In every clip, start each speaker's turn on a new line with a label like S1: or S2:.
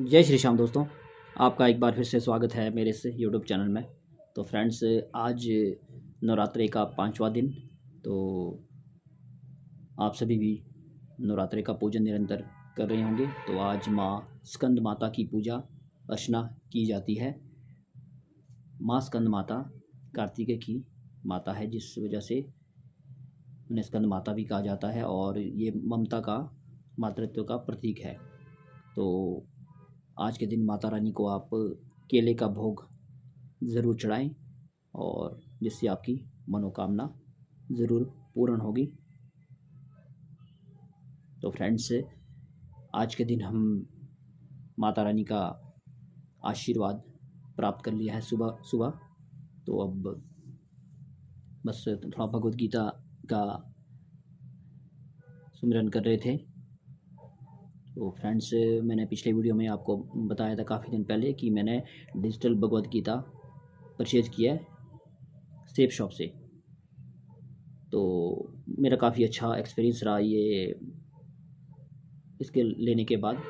S1: जय श्री श्याम दोस्तों। आपका एक बार फिर से स्वागत है मेरे इस यूट्यूब चैनल में। तो फ्रेंड्स, आज नवरात्रि का 5वां दिन। तो आप सभी भी नवरात्रि का पूजन निरंतर कर रहे होंगे। तो आज माँ स्कंद माता की पूजा अर्चना की जाती है। माँ स्कंद माता कार्तिकेय की माता है, जिस वजह से उन्हें स्कंद माता भी कहा जाता है और ये ममता का, मातृत्व का प्रतीक है। तो आज के दिन माता रानी को आप केले का भोग ज़रूर चढ़ाएं और जिससे आपकी मनोकामना ज़रूर पूर्ण होगी। तो फ्रेंड्स, आज के दिन हम माता रानी का आशीर्वाद प्राप्त कर लिया है सुबह सुबह। तो अब बस थोड़ा भगवद गीता का सुमिरन कर रहे थे। तो फ्रेंड्स, मैंने पिछले वीडियो में आपको बताया था काफ़ी दिन पहले कि मैंने डिजिटल भगवद गीता परचेज़ किया है सेफ शॉप से। तो मेरा काफ़ी अच्छा एक्सपीरियंस रहा ये इसके लेने के बाद,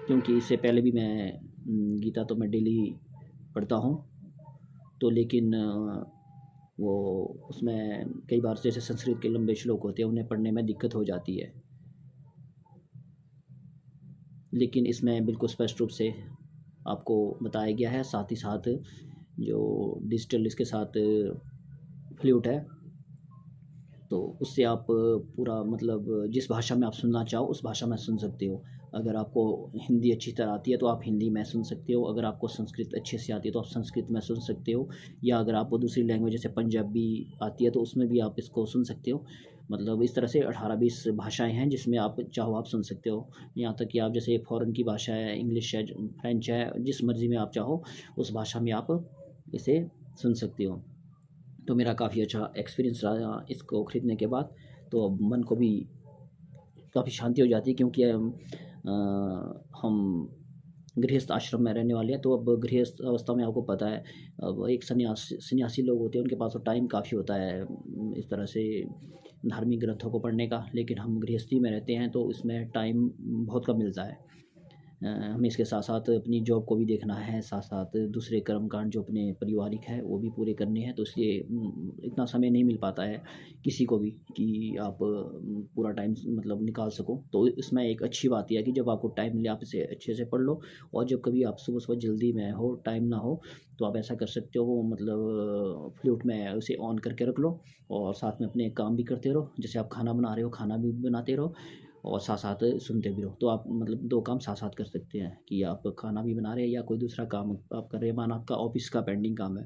S1: क्योंकि इससे पहले भी मैं गीता तो मैं डेली पढ़ता हूँ। तो लेकिन वो उसमें कई बार जैसे संस्कृत के लंबे श्लोक होते हैं, उन्हें पढ़ने में दिक्कत हो जाती है। लेकिन इसमें बिल्कुल स्पष्ट रूप से आपको बताया गया है। साथ ही साथ जो डिजिटल इसके साथ फ्लूट है, तो उससे आप पूरा मतलब जिस भाषा में आप सुनना चाहो उस भाषा में सुन सकते हो। अगर आपको हिंदी अच्छी तरह आती है तो आप हिंदी में सुन सकते हो। अगर आपको संस्कृत अच्छे से आती है तो आप संस्कृत में सुन सकते हो। या अगर आपको दूसरी लैंग्वेज जैसे पंजाबी आती है तो उसमें भी आप इसको सुन सकते हो। मतलब इस तरह से 18-20 भाषाएं हैं जिसमें आप चाहो आप सुन सकते हो। यहाँ तक कि आप जैसे फ़ॉरेन की भाषा है, इंग्लिश है, फ्रेंच है, जिस मर्ज़ी में आप चाहो उस भाषा में आप इसे सुन सकते हो। तो मेरा काफ़ी अच्छा एक्सपीरियंस रहा इसको ख़रीदने के बाद। तो अब मन को भी काफ़ी शांति हो जाती है, क्योंकि हम गृहस्थ आश्रम में रहने वाले हैं। तो अब गृहस्थ अवस्था में आपको पता है, अब एक सन्यासी लोग होते हैं, उनके पास तो टाइम काफ़ी होता है इस तरह से धार्मिक ग्रंथों को पढ़ने का। लेकिन हम गृहस्थी में रहते हैं तो इसमें टाइम बहुत कम मिलता है। हमें इसके साथ-साथ अपनी जॉब को भी देखना है, साथ-साथ दूसरे कर्मकांड जो अपने पारिवारिक है वो भी पूरे करने हैं। तो इसलिए इतना समय नहीं मिल पाता है किसी को भी कि आप पूरा टाइम मतलब निकाल सको। तो इसमें एक अच्छी बात ये है कि जब आपको टाइम मिले आप इसे अच्छे से पढ़ लो। और जब कभी आप सुबह-सुबह जल्दी में हो, टाइम ना हो, तो आप ऐसा कर सकते हो, मतलब फ्लूट में उसे ऑन करके रख लो और साथ में अपने काम भी करते रहो। जैसे आप खाना बना रहे हो, खाना भी बनाते रहो और साथ-साथ सुनते भी रहो। तो आप मतलब 2 काम साथ-साथ कर सकते हैं कि आप खाना भी बना रहे हैं या कोई दूसरा काम आप कर रहे हैं, माना आपका ऑफ़िस का पेंडिंग काम है,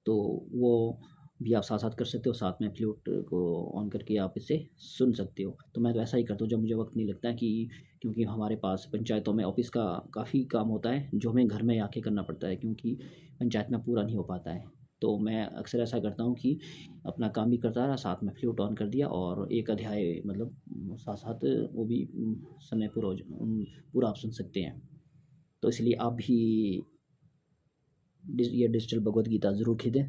S1: तो वो भी आप साथ-साथ कर सकते हो। साथ में फ्लूट को ऑन करके आप इसे सुन सकते हो। तो मैं तो ऐसा ही करता हूँ जब मुझे वक़्त नहीं लगता है, कि क्योंकि हमारे पास पंचायतों में ऑफ़िस का काफ़ी काम होता है, जो हमें घर में आके करना पड़ता है, क्योंकि पंचायत में पूरा नहीं हो पाता है। तो मैं अक्सर ऐसा करता हूँ कि अपना काम भी करता रहा, साथ में फ्लूट ऑन कर दिया और एक अध्याय मतलब साथ-साथ वो भी समय पूरा आप सुन सकते हैं। तो इसलिए आप भी ये डिजिटल भगवद गीता ज़रूर खरीदें।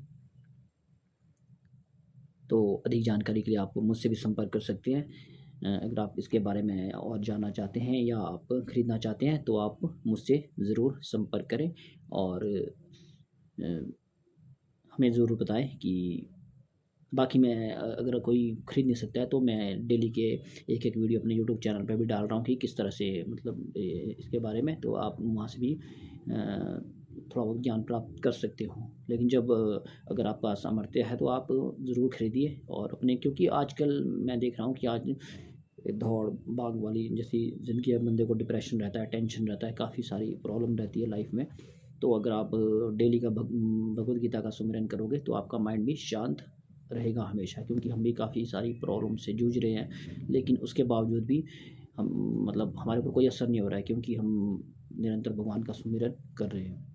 S1: तो अधिक जानकारी के लिए आप मुझसे भी संपर्क कर सकते हैं। अगर आप इसके बारे में और जानना चाहते हैं या आप खरीदना चाहते हैं तो आप मुझसे ज़रूर संपर्क करें और हमें ज़रूर बताएं कि बाकी मैं अगर कोई खरीद नहीं सकता है तो मैं डेली के एक-एक वीडियो अपने यूट्यूब चैनल पे भी डाल रहा हूँ कि किस तरह से मतलब इसके बारे में, तो आप वहाँ से भी थोड़ा बहुत ज्ञान प्राप्त कर सकते हो। लेकिन जब अगर आपका सामर्थ्य है तो आप ज़रूर खरीदिए और अपने, क्योंकि आजकल मैं देख रहा हूँ कि आज दौड़-भाग वाली जैसी ज़िंदगी है, बंदे को डिप्रेशन रहता है, टेंशन रहता है, काफ़ी सारी प्रॉब्लम रहती है लाइफ़ में। तो अगर आप डेली का भगवद गीता का सुमिरन करोगे तो आपका माइंड भी शांत रहेगा हमेशा, क्योंकि हम भी काफ़ी सारी प्रॉब्लम से जूझ रहे हैं। लेकिन उसके बावजूद भी हम मतलब हमारे ऊपर कोई असर नहीं हो रहा है, क्योंकि हम निरंतर भगवान का सुमिरन कर रहे हैं।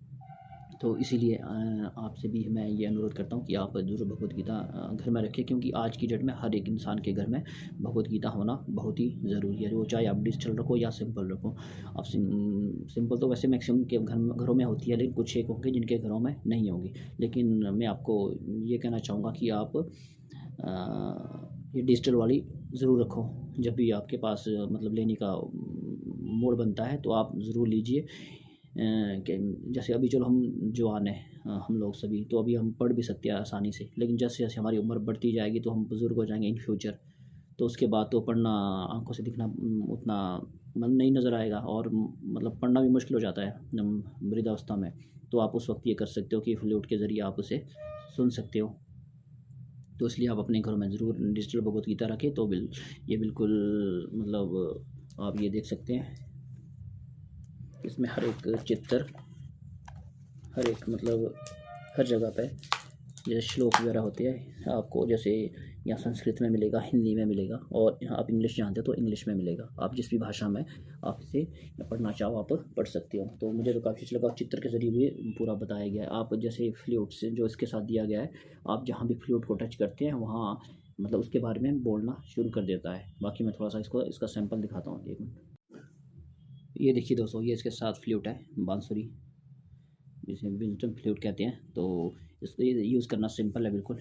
S1: तो इसीलिए आपसे भी मैं ये अनुरोध करता हूँ कि आप ज़रूर भगवद गीता घर में रखें, क्योंकि आज की डेट में हर एक इंसान के घर में भगवद गीता होना बहुत ही ज़रूरी है। वो चाहे आप डिजिटल रखो या सिंपल रखो। अब सिंपल तो वैसे मैक्सिमम के घरों में होती है, लेकिन कुछ एक होंगे जिनके घरों में नहीं होगी। लेकिन मैं आपको ये कहना चाहूँगा कि आप ये डिजिटल वाली ज़रूर रखो। जब भी आपके पास मतलब लेने का मोड़ बनता है तो आप ज़रूर लीजिए। कि जैसे अभी चलो हम जवान हैं, हम लोग सभी, तो अभी हम पढ़ भी सकते हैं आसानी से, लेकिन जैसे जैसे हमारी उम्र बढ़ती जाएगी तो हम बुज़ुर्ग हो जाएंगे इन फ्यूचर, तो उसके बाद तो पढ़ना, आंखों से दिखना उतना मन नहीं नज़र आएगा, और मतलब पढ़ना भी मुश्किल हो जाता है वृद्धावस्था में। तो आप उस वक्त ये कर सकते हो कि फ्लूट के ज़रिए आप उसे सुन सकते हो। तो इसलिए आप अपने घरों में ज़रूर डिजिटल भगवत गीता रखें। तो ये बिल्कुल मतलब आप ये देख सकते हैं, इसमें हर एक चित्र, हर एक मतलब हर जगह पे जैसे श्लोक वगैरह होते हैं, आपको जैसे यहाँ संस्कृत में मिलेगा, हिंदी में मिलेगा, और यहाँ आप इंग्लिश जानते हो तो इंग्लिश में मिलेगा। आप जिस भी भाषा में आप इसे पढ़ना चाहो आप पढ़ सकते हो। तो मुझे तो काफ़ी अच्छा लगा, चित्र के ज़रिए भी पूरा बताया गया है। आप जैसे फ्लूट से जो इसके साथ दिया गया है, आप जहाँ भी फ्लूट को टच करते हैं वहाँ मतलब उसके बारे में बोलना शुरू कर देता है। बाकी मैं थोड़ा सा इसका सैंपल दिखाता हूँ, एक मिनट। ये देखिए दोस्तों, ये इसके साथ फ्लूट है, बांसुरी, जिसे विंस्टन फ्लूट कहते हैं। तो इसको यूज़ करना सिंपल है बिल्कुल।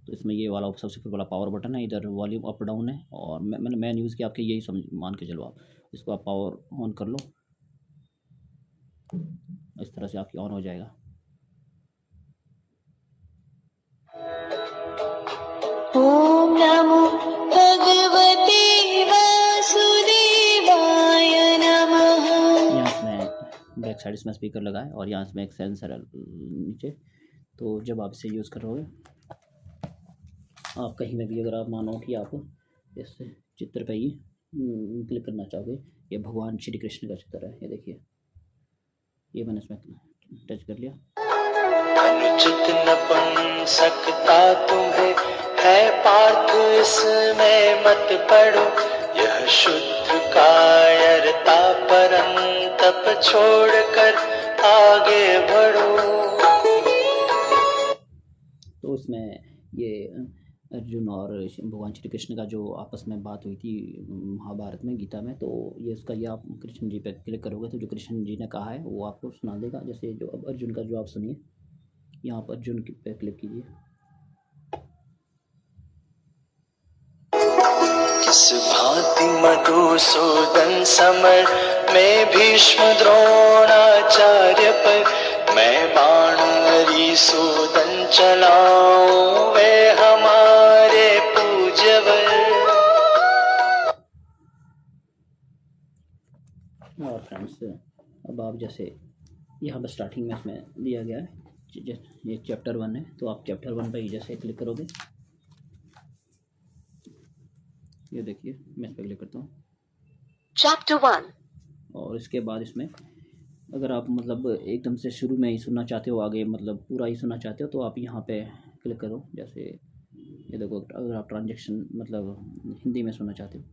S1: तो इसमें ये वाला सबसे ऊपर वाला पावर बटन है, इधर वॉल्यूम अप डाउन है, और मैंने यूज़ किया, आपके यही समझ मान के चलो। आप इसको आप पावर ऑन कर लो, इस तरह से आपकी ऑन हो जाएगा।
S2: ओम नमो भगवते वासुदेवाय नमः।
S1: यहाँ इसमें बैक साइड इसमें स्पीकर लगा है, और यहाँ इसमें एक सेंसर है नीचे। तो जब आप इसे यूज़ करोगे, आप कहीं में भी अगर आप मानो कि आप इस चित्र पे ही क्लिक करना चाहोगे, ये भगवान श्री कृष्ण का चित्र है, ये देखिए, ये मैंने इसमें टच कर लिया।
S2: अनुचित न बन सकता तुम्हें है पार्थ, इसमें मत पड़ो, यह शुद्ध कायरता परम तप छोड़कर आगे बढ़ो।
S1: तो इसमें ये अर्जुन और भगवान श्री कृष्ण का जो आपस में बात हुई थी महाभारत में, गीता में, तो ये इसका ये आप कृष्ण जी पे क्लिक करोगे तो जो कृष्ण जी ने कहा है वो आपको सुना देगा। जैसे जो अब अर्जुन का जो आप सुनिए, यहाँ पर अर्जुन पे क्लिक कीजिए।
S2: किस भांति मधुसूदन समर में भीष्म द्रोणाचार्य पर मैं बाण सूदन चलाऊं, वे हमारे पूज्यवर।
S1: और फ्रेंड्स, अब आप जैसे यहाँ पर स्टार्टिंग में इसमें दिया गया है, ये चैप्टर 1 है, तो आप चैप्टर 1 पर ही जैसे क्लिक करोगे, ये देखिए मैं इस पर क्लिक करता हूँ,
S2: चैप्टर 1।
S1: और इसके बाद इसमें अगर आप मतलब एकदम से शुरू में ही सुनना चाहते हो, आगे मतलब पूरा ही सुनना चाहते हो, तो आप यहाँ पे क्लिक करो। जैसे ये देखो, अगर आप ट्रांजैक्शन मतलब हिंदी में सुनना चाहते हो,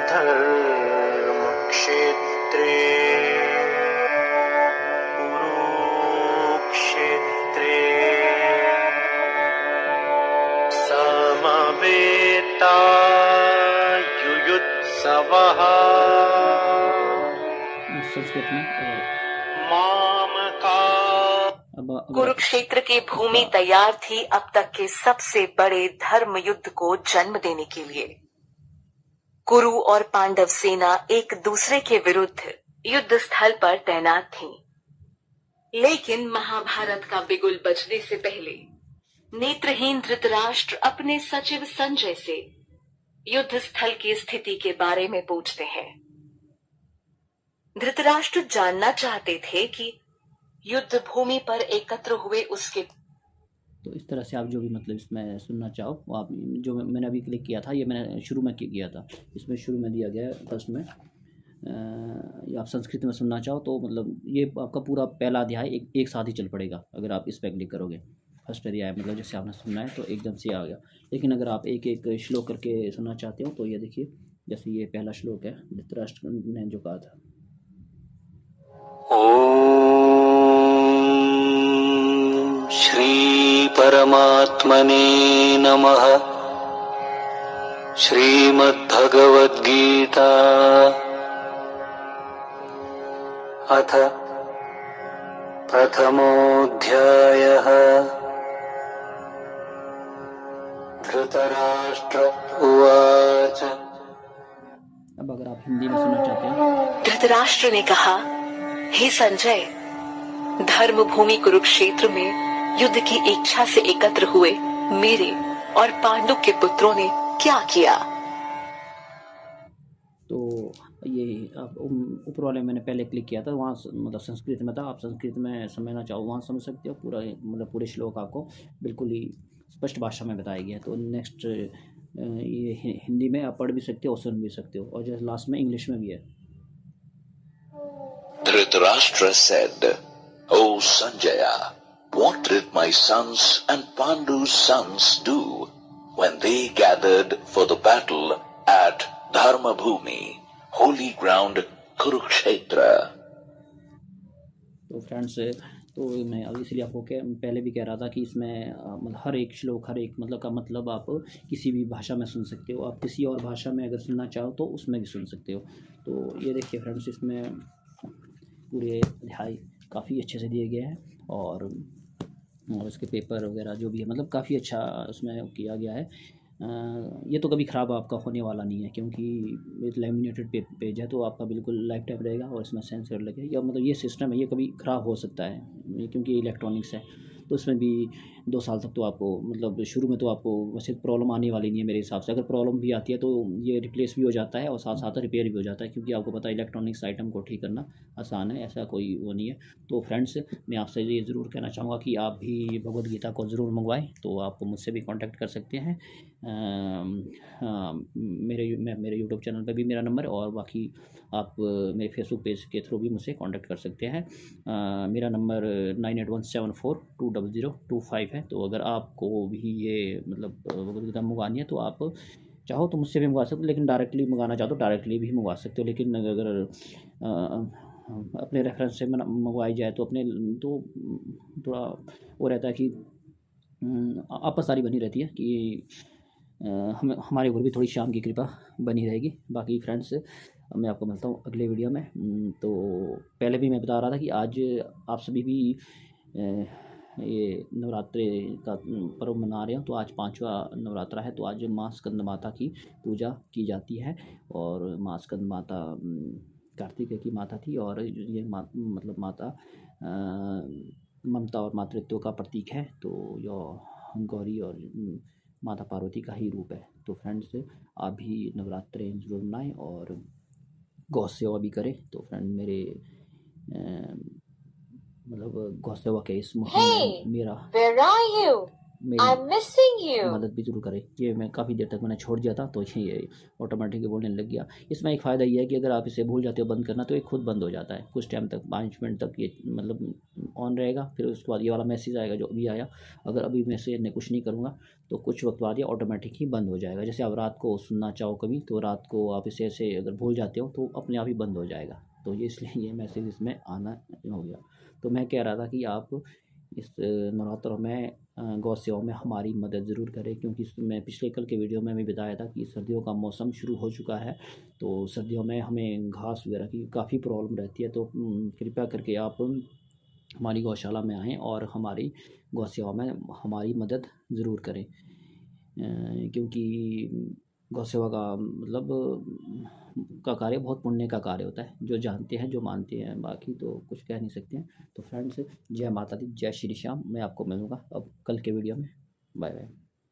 S2: धर्म क्षेत्रे कुरुक्षेत्रे समवेता युयुत्सवः
S1: संस्कृत में।
S3: कुरुक्षेत्र की भूमि तैयार थी अब तक के सबसे बड़े धर्म युद्ध को जन्म देने के लिए। कुरु और पांडव सेना एक दूसरे के विरुद्ध युद्ध स्थल पर तैनात थीं। लेकिन महाभारत का बिगुल बजने से पहले नेत्रहीन धृतराष्ट्र अपने सचिव संजय से युद्ध स्थल की स्थिति के बारे में पूछते हैं। धृतराष्ट्र जानना चाहते थे कि युद्ध भूमि पर एकत्र हुए उसके।
S1: तो इस तरह से आप जो भी मतलब इसमें सुनना चाहो वो आप, जो मैंने अभी क्लिक किया था, ये मैंने शुरू में किया था, इसमें शुरू में दिया गया है फर्स्ट में। या आप संस्कृत में सुनना चाहो तो मतलब ये आपका पूरा पहला अध्याय एक साथ ही चल पड़ेगा अगर आप इस पर क्लिक करोगे। फर्स्ट अध्याय मतलब जैसे आपने सुनना है तो एकदम से आ गया। लेकिन अगर आप एक एक श्लोक करके सुनना चाहते हो तो ये देखिए, जैसे ये पहला श्लोक है, धृतराष्ट्र ने जो कहा था,
S2: श्री परमात्मने नमः। श्रीमद्भगवद्गीता अथ प्रथमोऽध्यायः। धृतराष्ट्र उवाच।
S1: अब अगर आप हिंदी में सुनना चाहते हैं।
S3: धृतराष्ट्र ने कहा, हे संजय, धर्म भूमि कुरुक्षेत्र में युद्ध की इच्छा से एकत्र हुए मेरे और पांडु के पुत्रों ने क्या किया?
S1: तो ये ऊपर वाले मैंने पहले क्लिक किया था, वहाँ मतलब संस्कृत में था। आप संस्कृत में समझना चाहो वहाँ समझ सकते हो। पूरा मतलब पूरे श्लोक आपको बिल्कुल ही स्पष्ट भाषा में बताया गया है। तो नेक्स्ट ये हिंदी में आप पढ़ भी सकते हो और सुन भी सकते हो, और जैसे लास्ट में इंग्लिश में भी है।
S4: Dhritarashtra said, O Sanjaya, what did my sons and Pandu's sons do when they gathered for the battle at Dharma Bhumi, holy ground Kurukshetra?
S1: तो फ्रेंड्स, तो मैं अब इसलिए आपको पहले भी कह रहा था कि इसमें मतलब हर एक श्लोक, हर एक मतलब का मतलब आप किसी भी भाषा में सुन सकते हो। आप किसी और भाषा में अगर सुनना चाहो तो उसमें भी सुन सकते हो। तो ये देखिए फ्रेंड्स, इसमें पूरे अध्याय काफ़ी अच्छे से दिए गए हैं, और उसके पेपर वगैरह जो भी है मतलब काफ़ी अच्छा उसमें किया गया है। ये तो कभी ख़राब आपका होने वाला नहीं है, क्योंकि ये लैमिनेटेड पेज है, तो आपका बिल्कुल लाइफ टाइम रहेगा, और इसमें सेंसर लगे या मतलब ये सिस्टम है, ये कभी ख़राब हो सकता है क्योंकि इलेक्ट्रॉनिक्स है। तो उसमें भी 2 साल तक तो आपको मतलब शुरू में तो आपको वैसे प्रॉब्लम आने वाली नहीं है मेरे हिसाब से। अगर प्रॉब्लम भी आती है तो ये रिप्लेस भी हो जाता है और साथ साथ रिपेयर भी हो जाता है, क्योंकि आपको पता है इलेक्ट्रॉनिक्स आइटम को ठीक करना आसान है, ऐसा कोई वो नहीं है। तो फ्रेंड्स, मैं आपसे ये ज़रूर कहना चाहूँगा कि आप भी भगवद गीता को ज़रूर मंगवाएं। तो आप मुझसे भी कांटेक्ट कर सकते हैं। मेरे यूट्यूब चैनल पे भी मेरा नंबर, और बाकी आप मेरे फेसबुक पेज के थ्रू भी मुझसे कांटेक्ट कर सकते हैं। मेरा नंबर 9817420025 है। तो अगर आपको भी ये मतलब भगवद गीता मंगवानी है तो आप चाहो तो मुझसे भी मंगवा सकते हो, लेकिन डायरेक्टली मंगाना चाहो तो डायरेक्टली भी मंगवा सकते हो। लेकिन अगर अपने रेफरेंस से मंगवाई जाए तो अपने तो थोड़ा वो रहता है कि आपसदारी बनी रहती है कि हमारे ऊपर भी थोड़ी श्याम की कृपा बनी रहेगी। बाकी फ्रेंड्स, मैं आपको मिलता हूँ अगले वीडियो में। तो पहले भी मैं बता रहा था कि आज आप सभी भी ये नवरात्रि का पर्व मना रहे हो। तो आज 5वां नवरात्रा है, तो आज माँ स्कंद माता की पूजा की जाती है। और माँ स्कंद माता कार्तिकेय की माता थी, और ये मतलब माता ममता और मातृत्व का प्रतीक है। तो यह गौरी और माता पार्वती का ही रूप है। तो फ्रेंड्स, आप भी नवरात्रि जरूर मनाएं और गौ सेवा भी करें। तो फ्रेंड, मेरे मतलब गौ सेवा के इस मुहिम में मेरा मदद भी जरूर करें। ये मैं काफ़ी देर तक मैंने छोड़ दिया था, तो ये ऑटोमेटिक बोलने लग गया। इसमें एक फ़ायदा ये है कि अगर आप इसे भूल जाते हो बंद करना तो ये खुद बंद हो जाता है। कुछ टाइम तक, 5 मिनट तक ये मतलब ऑन रहेगा, फिर उसके बाद ये वाला मैसेज आएगा जो अभी आया। अगर अभी मैं से कुछ नहीं करूँगा तो कुछ वक्त बाद ये ऑटोमेटिक ही बंद हो जाएगा। जैसे आप रात को सुनना चाहो कभी, तो रात को आप इसे ऐसे अगर भूल जाते हो तो अपने आप ही बंद हो जाएगा। तो ये इसलिए ये मैसेज इसमें आना हो गया। तो मैं कह रहा था कि आप इस नवरात्रों में गौ सेवा में हमारी मदद ज़रूर करें, क्योंकि मैं पिछले कल के वीडियो में भी बताया था कि सर्दियों का मौसम शुरू हो चुका है। तो सर्दियों में हमें घास वगैरह की काफ़ी प्रॉब्लम रहती है। तो कृपया करके आप हमारी गौशाला में आएँ और हमारी गौ सेवा में हमारी मदद ज़रूर करें, क्योंकि गौ सेवा का मतलब का कार्य बहुत पुण्य का कार्य होता है, जो जानते हैं, जो मानते हैं। बाकी तो कुछ कह नहीं सकते हैं। तो फ्रेंड्स, जय माता दी, जय श्री श्याम। मैं आपको मिलूँगा अब कल के वीडियो में। Bye bye.